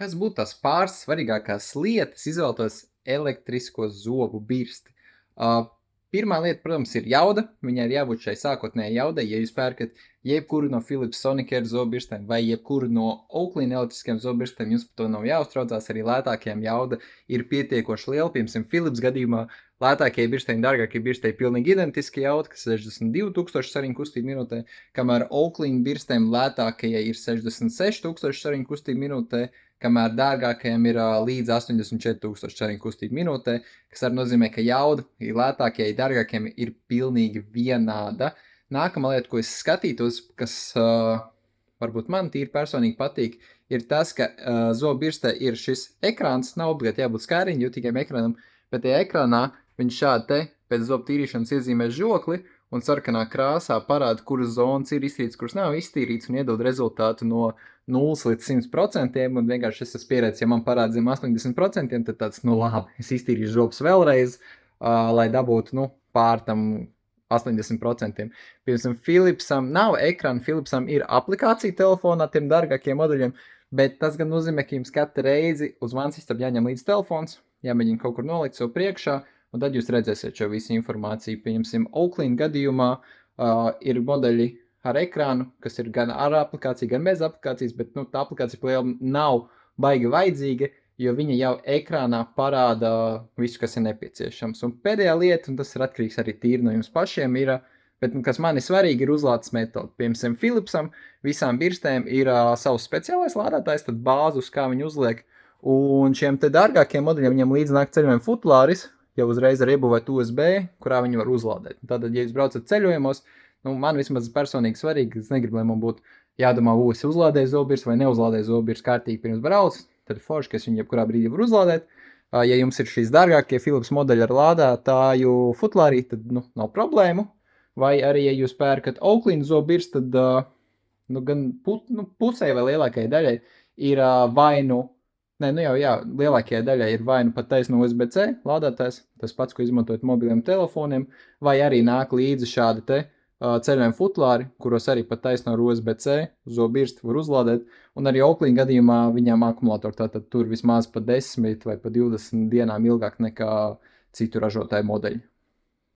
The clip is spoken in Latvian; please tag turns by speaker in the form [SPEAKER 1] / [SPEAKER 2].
[SPEAKER 1] Kas būtu tās pāris svarīgākās lietas, izvēlētos elektrisko zobu birsti? Pirmā lieta, protams, ir jauda. Viņai ir jābūt šai sākotnējai jaudai. Ja jūs pērkat jebkuru no Philips Sonicare zobirstēm vai jebkuru no Oakley elektriskiem zobirstēm, jums par to nav jāuztraucās. Arī lētākajām jauda ir pietiekoši liela. Piemēram, Philips gadījumā lētākie birstei un dārgākie birstei pilnīgi identiski jauda, kas 62,000 sariņu kustību minūtē, kamēr Oakley birstēm lētākajai ir 66,000 sariņu kustību minūtē, kamēr dārgākajiem ir līdz 84,000 sariņu kustību minūtē, kas arī nozīmē, ka jauda lētākajai, dārgākajiem ir pilnīgi vienāda. Nākamā lieta, ko es skatītos, kas varbūt man tīri personīgi patīk, ir tas, ka zobbirstē ir šis ekrāns, nav obligāti jābūt skāriņu jūtīgiem ekrānam, bet tajā ekrānā viņš šādi te pēc zobu tīrīšanas iezīmē žokli un sarkanā krāsā parāda, kuras zonas ir iztīrītas, kuras nav iztīrītas un iedod rezultātu no 0 līdz 100%, un vienkārši es esmu pieredzējis, ja man parāda zem 80%, tad tāds, labi, es iztīrīšu žobus vēlreiz, lai dabūtu, pār tam 80%. Piemēram, Philipsam nav ekrāna, Philipsam ir aplikācija telefonā tiem dārgākiem modeļiem, bet tas gan nozīmē, ka jums katru reizi uz vansistabu jāņem līdz telefons, jāmēģina kaut kur nolikt sev priekšā, un tad jūs redzēsiet šo visu informāciju. Piemēram, Oakley gadījumā ir modeļi ar ekrānu, kas ir gan ar aplikāciju, gan bez aplikācijas, bet tā aplikācija liela nav baigi vajadzīga, jo viņa jau ekrānā parāda visu, kas ir nepieciešams. Un pēdējā lieta, un tas ir atkarīgs arī tīri no jums pašiem, ir, bet kas man ir svarīgi, ir uzlādes metode. Piemēram, Philipsam visām birstēm ir savs speciālais lādētājs, tad bāzi, uz kā viņi uzliek. Un šiem te dārgākiem modeļiem viņam līdz nāk ceļojuma futlāris, jau uzreiz ar iebūvēt USB, kurā viņi var uzlādēt. Tātad, ja jūs braucat ceļojumos, man vismaz personīgi svarīgi, es negribu, lai man būtu jādomā, es uzlādēju zobirs vai neuzlādēju zobirs kārtīgi pirms brauc, tad forši, ka es viņu jebkurā brīdī var uzlādēt. Ja jums ir šīs dārgākie Philips modeļi ar lādētāju futlārī, tad nav problēmu. Vai arī, ja jūs pērkat Oakley zobirs, tad gan pusē vai lielākajai daļai ir lielākajai daļai ir vai pat taisno USB-C lādētājs, tas pats, ko izmantojat mobiliem telefoniem, vai arī nāk līdzi šādi te ceļojuma futlāri, kuros arī pat taisno ar USB-C zobirsti var uzlādēt, un arī Oakley gadījumā viņām akumulatori tātad tur vismaz pa 10 vai pa 20 dienām ilgāk nekā citu ražotāju modeļi.